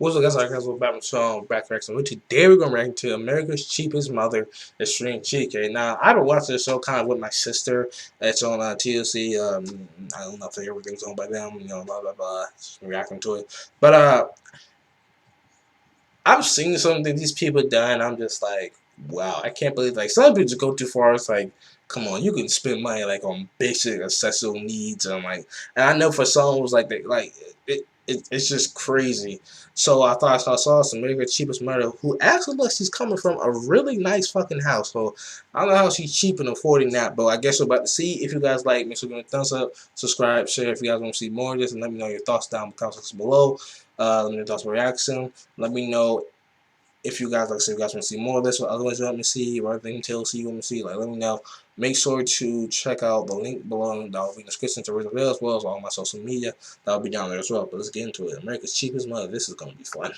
What's up, guys? I guys, we're back with back reaction. Today we're gonna react to America's Cheapest Mother, Extreme Cheapskate. Now, I've been watching this show kind of with my sister. It's on TLC. I don't know if everything's on by them. You know, blah blah blah. Just reacting to it. But I've seen something that these people done. I'm just like, wow, I can't believe like some people just go too far. It's like, come on, you can spend money like on basic essential needs and like, and I know for some it was like they like it's just crazy. So I thought I saw some maybe cheapest mother who actually looks she's coming from a really nice fucking house. So I don't know how she's cheap and affording that, but I guess we're about to see. If you guys like, make sure you give me a thumbs up, subscribe, share if you guys want to see more of this, and let me know your thoughts down in the comment section below. Let me know your thoughts on reaction. Let me know if you guys like, so you guys want to see more of this, or otherwise you want me to see, or anything TLC you want me to see, like let me know. Make sure to check out the link below that will be in the description to Rizzo as well as all my social media. That will be down there as well. But let's get into it. America's Cheapest Mother. This is gonna be fun.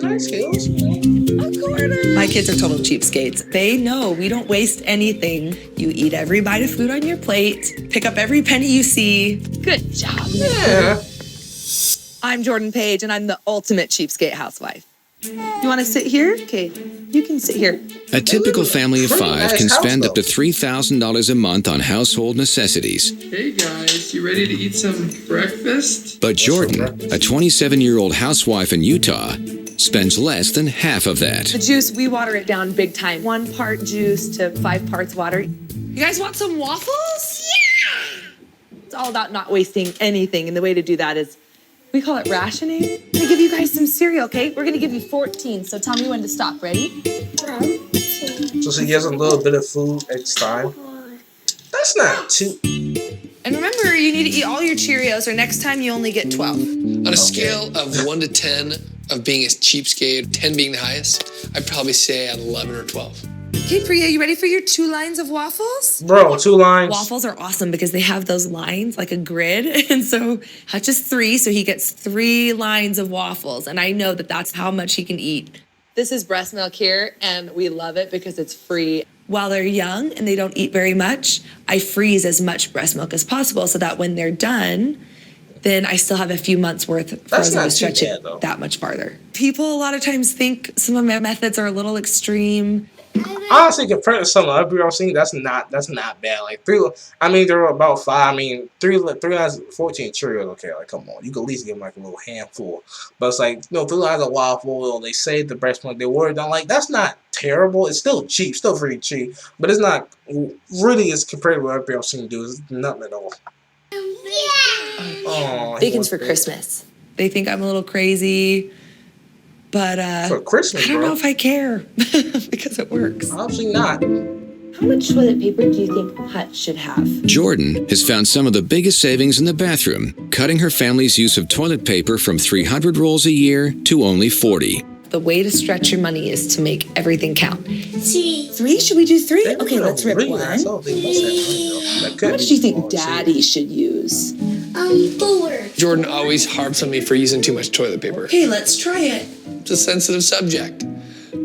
Nice heels. A quarter. My kids are total cheapskates. They know we don't waste anything. You eat every bite of food on your plate, pick up every penny you see. Good job. Yeah. I'm Jordan Page, and I'm the ultimate cheapskate housewife. You want to sit here? Okay, you can sit here. A typical family of five can spend up to $3,000 a month on household necessities. Hey guys, you ready to eat some breakfast? But Jordan, a 27-year-old housewife in Utah, spends less than half of that. The juice, we water it down big time. 1 part juice to 5 parts water. You guys want some waffles? Yeah! It's all about not wasting anything, and the way to do that is, we call it rationing. I'm gonna give you guys some cereal, okay? We're gonna give you 14, so tell me when to stop. Ready? So she gets a little bit of food each time. That's not too. And remember, you need to eat all your Cheerios, or next time you only get 12. On a scale of 1 to 10 of being a cheapskate, 10 being the highest, I'd probably say at 11 or 12. Okay, Priya, you ready for your 2 lines of waffles? Bro, 2 lines. Waffles are awesome because they have those lines like a grid. And so Hutch is 3, so he gets 3 lines of waffles. And I know that that's how much he can eat. This is breast milk here, and we love it because it's free. While they're young and they don't eat very much, I freeze as much breast milk as possible so that when they're done, then I still have a few months worth for them to stretch it that much farther. People a lot of times think some of my methods are a little extreme. Honestly, compared to some other people I've seen, that's not bad. Like 3, I mean, they're about 5. I mean, 3 lines, 14 Cheerios. Okay, like come on, you can at least give them like a little handful. But it's like 3 lines of waffle. They say the breast milk they were done. Like that's not terrible. It's still cheap, still pretty cheap. But it's not really as compared to what everybody I've seen do. It's nothing at all. Oh, bacon's for Christmas. They think I'm a little crazy. But for Christmas, I don't know if I care because it works. Obviously not. How much toilet paper do you think Hutch should have? Jordan has found some of the biggest savings in the bathroom, cutting her family's use of toilet paper from 300 rolls a year to only 40. The way to stretch your money is to make everything count. 3? Should we do 3? Okay, let's rip 1. How much do you think Daddy should use? 4. Jordan always harps on me for using too much toilet paper. Okay, let's try it. It's a sensitive subject,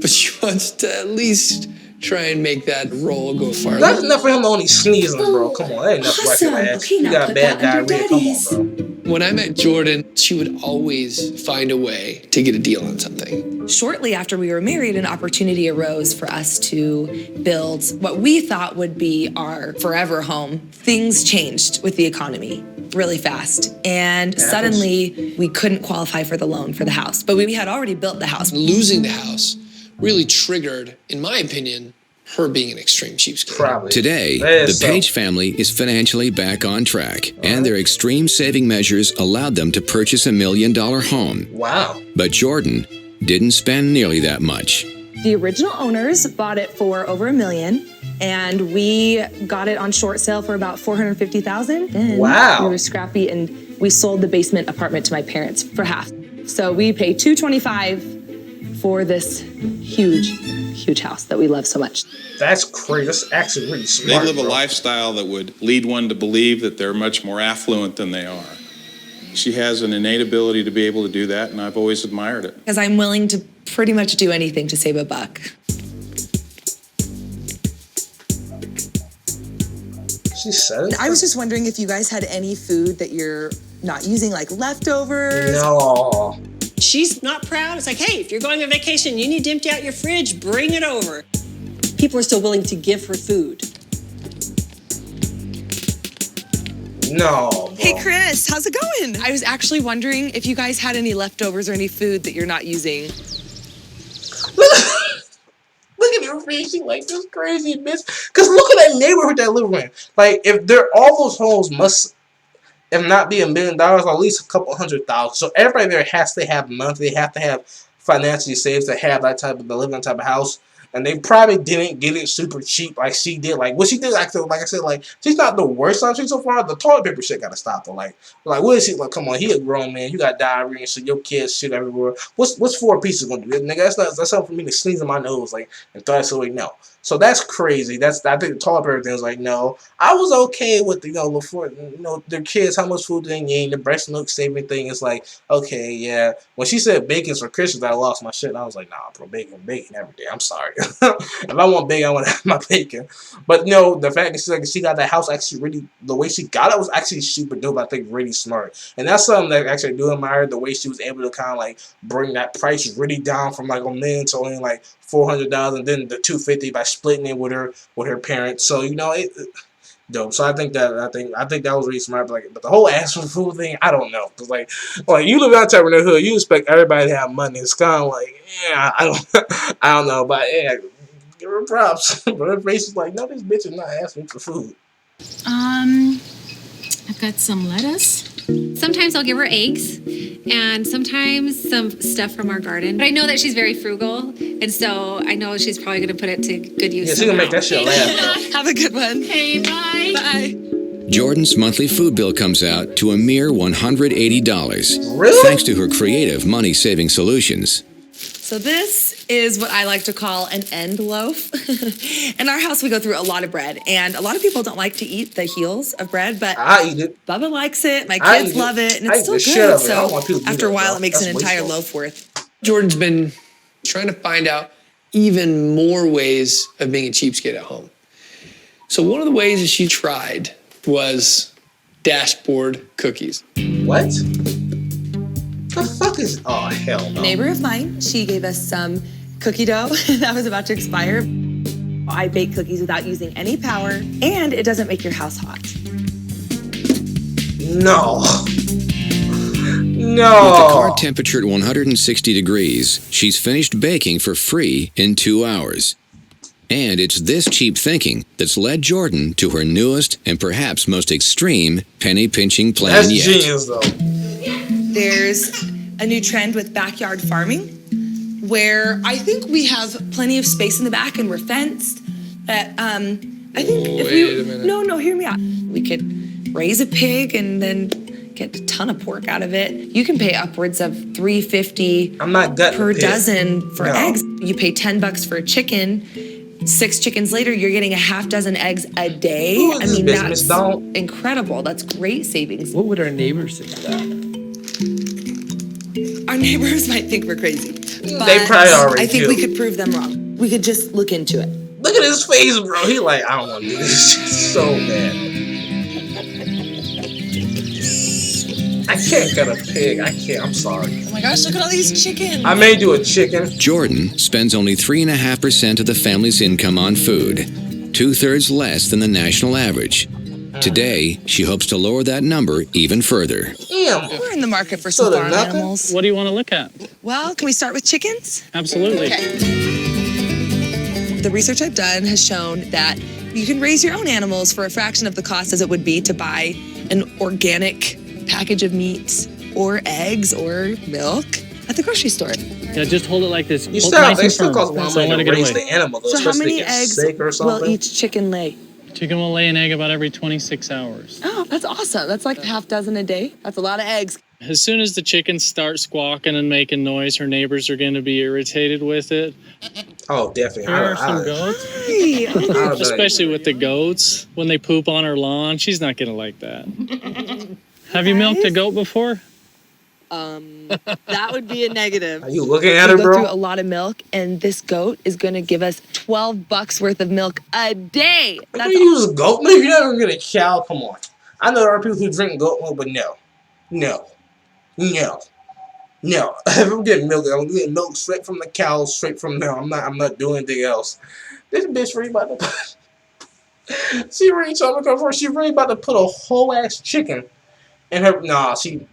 but she wants to at least try and make that roll go farther. That's enough for him to only sneezing, bro. Come on, that ain't enough for Awesome. ass. Okay, You now got put bad that under diarrhea. Come on, Daddy's. bro. When I met Jordan, she would always find a way to get a deal on something. Shortly after we were married, an opportunity arose for us to build what we thought would be our forever home. Things changed with the economy really fast, and suddenly we couldn't qualify for the loan for the house, but we had already built the house. Losing the house really triggered, in my opinion, her being an extreme cheapskate. Probably. Today, the Page family is financially back on track, and their extreme saving measures allowed them to purchase $1 million home. Wow. But Jordan didn't spend nearly that much. The original owners bought it for over $1 million, and we got it on short sale for about $450,000. Wow. We were scrappy, and we sold the basement apartment to my parents for half. So we paid $225,000 for this huge house that we love so much. That's crazy. That's actually really smart. They live a lifestyle that would lead one to believe that they're much more affluent than they are. She has an innate ability to be able to do that, and I've always admired it. Because I'm willing to pretty much do anything to save a buck. She said it. I was just wondering if you guys had any food that you're not using, like leftovers. No. She's not proud. It's like, hey, if you're going on vacation, you need to empty out your fridge, bring it over. People are still willing to give her food. No. Bro. Hey, Chris, how's it going? I was actually wondering if you guys had any leftovers or any food that you're not using. Look at her face. She like this crazy bitch. Cause look at that neighborhood that live in. Like, if all those homes must, if not be $1 million, at least a couple $100,000. So everybody there has to have money. They have to have financially saved to have that type of to live in that type of house. And they probably didn't get it super cheap like she did. Like what she did, like I said, like she's not the worst on so far. The toilet paper shit gotta stop though. Like what is she like? Come on, he a grown man. You got diarrhea and shit. Your kids shit everywhere. What's 4 pieces gonna do, nigga? That's something for me to sneeze in my nose like and throw it away. No. So that's crazy. I think the toilet paper thing was like no. I was okay with before their kids how much food they need. The breast milk saving thing is like okay yeah. When she said bacon's for Christians, I lost my shit. And I was like nah, bro, bacon every day. I'm sorry. If I want bacon, I want to have my bacon. But no, the fact that she got that house actually really, the way she got it was actually super dope. I think really smart. And that's something that I actually do admire, the way she was able to kind of like bring that price really down from like $1 million to only like $400,000 and then the $250 by splitting it with her parents. So dope. So I think that was really smart. But the whole ask for food thing, I don't know. Cause like you live out there in the hood, you expect everybody to have money. It's kind of like I don't know. But yeah, give her props. But her face is like, no, this bitch is not asking for food. I've got some lettuce. Sometimes I'll give her eggs and sometimes some stuff from our garden. But I know that she's very frugal, and so I know she's probably going to put it to good use. Yeah, she's going to make that shit laugh. Have a good one. Okay, bye. Bye. Jordan's monthly food bill comes out to a mere $180. Really? Thanks to her creative money-saving solutions. So this is what I like to call an end loaf. In our house, we go through a lot of bread, and a lot of people don't like to eat the heels of bread, but I eat it. Bubba likes it, my kids love it, and it's still good. So after a while, it makes an entire loaf worth. Jordan's been trying to find out even more ways of being a cheapskate at home. So one of the ways that she tried was dashboard cookies. What? The fuck is? Oh hell no. A neighbor of mine, she gave us some cookie dough that was about to expire. I bake cookies without using any power, and it doesn't make your house hot. No. No. With the car temperature at 160 degrees, she's finished baking for free in 2 hours. And it's this cheap thinking that's led Jordan to her newest and perhaps most extreme penny-pinching plan That's yet. genius, though. There's a new trend with backyard farming where I think we have plenty of space in the back and we're fenced. That I think if Wait a minute. No, hear me out. We could raise a pig and then get a ton of pork out of it. You can pay upwards of $3.50 I'm not gutting per a pig. dozen for No. eggs. You pay $10 for a chicken. 6 chickens later, you're getting a half dozen eggs a day. Who is I this mean, bitch, that's Miss Donald? incredible. That's great savings. What would our neighbors think of that? Our neighbors might think we're crazy. But They probably already I think do. we could prove them wrong. We could just look into it. Look at his face, bro. He like, I don't want to do this shit so bad. I can't gut a pig. I can't. I'm sorry. Oh my gosh, look at all these chickens. I may do a chicken. Jordan spends only 3.5% of the family's income on food, 2/3 less than the national average. Today, she hopes to lower that number even further. Damn. We're in the market for So some they're farm nothing? animals. What do you want to look at? Well, can we start with chickens? Absolutely. Okay. The research I've done has shown that you can raise your own animals for a fraction of the cost as it would be to buy an organic package of meat or eggs or milk at the grocery store. Yeah, just hold it like this. You Hold still, nice they and still firm. cost one So way let to it get raise away. the animal, though, So how especially many if it's eggs sick or will something. each chicken lay? Chicken will lay an egg about every 26 hours. Oh, that's awesome. That's like a half dozen a day. That's a lot of eggs. As soon as the chickens start squawking and making noise, her neighbors are going to be irritated with it. Oh, definitely. There are some goats, Hey, especially with the goats. When they poop on her lawn, she's not going to like that. Have you milked a goat before? That would be a negative. Are you looking at We her, go bro? through a lot of milk, and this goat is going to give us $12 worth of milk a day. That's you use goat milk? You're not even gonna cow. Come on. I know there are people who drink goat milk, but no, no, no, no. If I'm getting milk, I'm getting milk straight from the cow, straight from there. I'm not doing anything else. This bitch really about to. She really trying to come for. She really about to put a whole ass chicken in her. Nah, she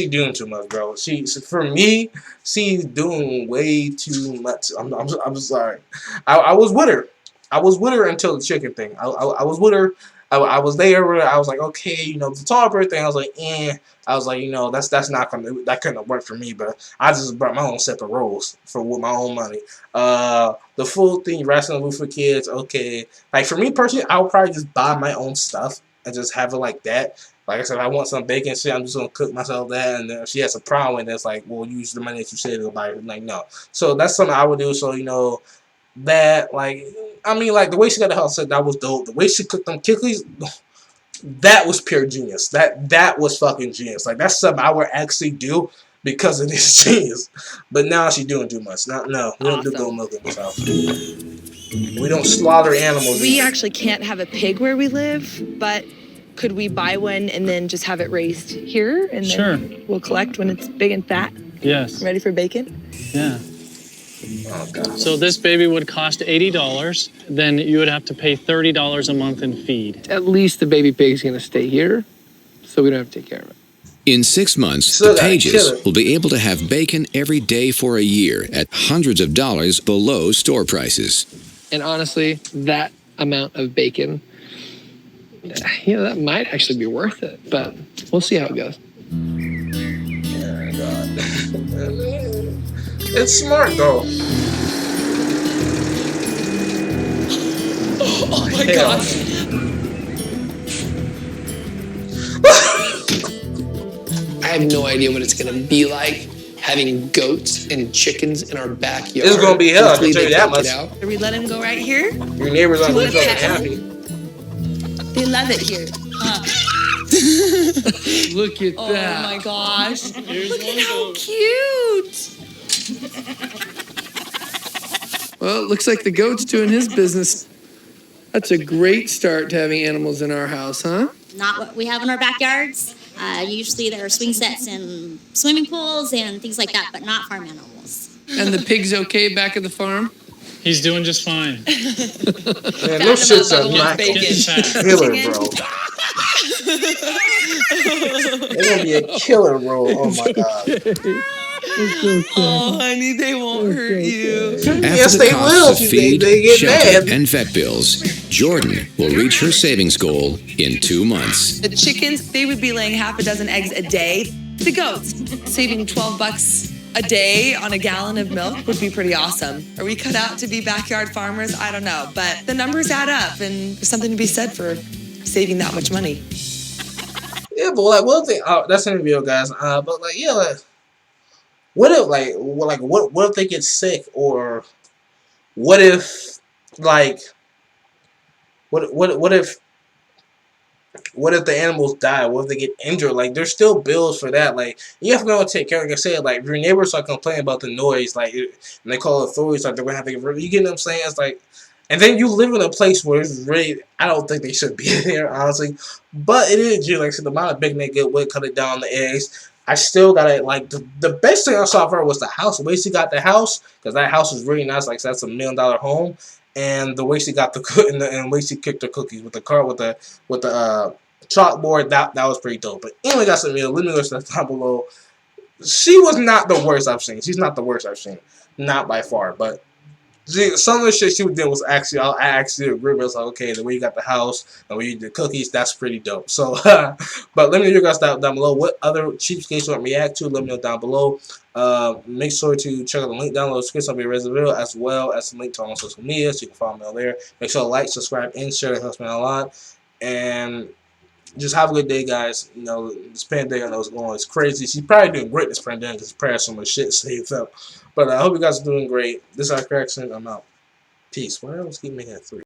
doing too much, bro. For me, she's doing way too much. I'm sorry. I was with her. I was with her until the chicken thing. I was with her. I was there. I was like, okay, you know, the tall bird thing. I was like, eh. I was like, you know, that's not gonna, that couldn't have worked for me. But I just brought my own set of rolls with my own money. The full thing, restaurant for kids. Okay, like for me personally, I would probably just buy my own stuff and just have it like that. Like I said, if I want some bacon shit, I'm just gonna cook myself that. And then if she has a problem with it, it's like, well, use the money that you said to buy it. Like, no. So that's something I would do. So, you know, that, like, I mean, like, the way she got the house set, that was dope. The way she cooked them kidneys, that was pure genius. That was fucking genius. Like, that's something I would actually do because of this genius. But now she's doing too much. No, we don't do goat milk in this house. We don't slaughter animals. We actually can't have a pig where we live, but could we buy one and then just have it raised here? And then we'll collect when it's big and fat? Yes. Ready for bacon? Yeah. Oh, God. So this baby would cost $80. Then you would have to pay $30 a month in feed. At least the baby pig's going to stay here, so we don't have to take care of it. In 6 months, Still the gotta Pages kill it. will be able to have bacon every day for a year at hundreds of dollars below store prices. And honestly, that amount of bacon, you know, that might actually be worth it, but we'll see how it goes. Oh, God. It's smart, though. Oh my gosh. I have no idea what it's going to be like having goats and chickens in our backyard. It's gonna be hell, I can Hopefully tell you they that take much. it out. Are we let him go right here? Your neighbors aren't Do gonna you be wanna happy. They love it here. Look at Oh that. my gosh. Here's Look one at how goat. cute. Well, it looks like the goat's doing his business. That's a great start to having animals in our house, huh? Not what we have in our backyards. Usually there are swing sets and swimming pools and things like that, but not farm animals. And the pig's okay back at the farm? He's doing just fine. Man, those shits are not Getting fat. killer, bro. They're gonna be a killer, bro. Oh my God. Oh, honey, they won't hurt you. Yes, After they the will. costs of If feed, they get shelter, mad. and vet bills, Jordan will reach her savings goal in 2 months. The chickens, they would be laying half a dozen eggs a day. The goats, saving $12 a day on a gallon of milk would be pretty awesome. Are we cut out to be backyard farmers? I don't know, but the numbers add up, and there's something to be said for saving that much money. Yeah, but like, what if they? That's in the video, guys. But like, yeah, like, what if, what if they get sick, or what if, like, what if the animals die? What if they get injured? Like, there's still bills for that. Like, you have to go and take care. Like I said, like, if your neighbors start complaining about the noise, like, and they call authorities, like, they're gonna have to get rid of. You get what I'm saying? It's like, and then you live in a place where it's really, I don't think they should be there, honestly. But it is, like I said, the amount of bacon they get would cut it down the eggs. I still gotta, like, the best thing I saw for her was the house. The way she got the house, because that house was really nice. Like, so that's $1 million home. And the way she got the cook and the way she cooked her cookies with the car with the chalkboard, that was pretty dope. But anyway, guys, let me know stuff down below. She was not the worst I've seen. She's not the worst I've seen, not by far. But some of the shit she was doing was actually, I actually agree with. I was like, okay, the way you got the house, the way you did cookies, that's pretty dope. So, but let me know your guys down below. What other cheapskates you want to react to? Let me know down below. Make sure to check out the link down below. Description of the video, as well as the link to all my social media, so you can follow me on there. Make sure to like, subscribe, and share. It helps me out a lot. And just have a good day, guys. You know, this pandemic, I know it's crazy. She's probably doing great this pandemic because she's probably so much shit saved up. But I hope you guys are doing great. This is our correction. I'm out. Peace. Why else keep making it 3?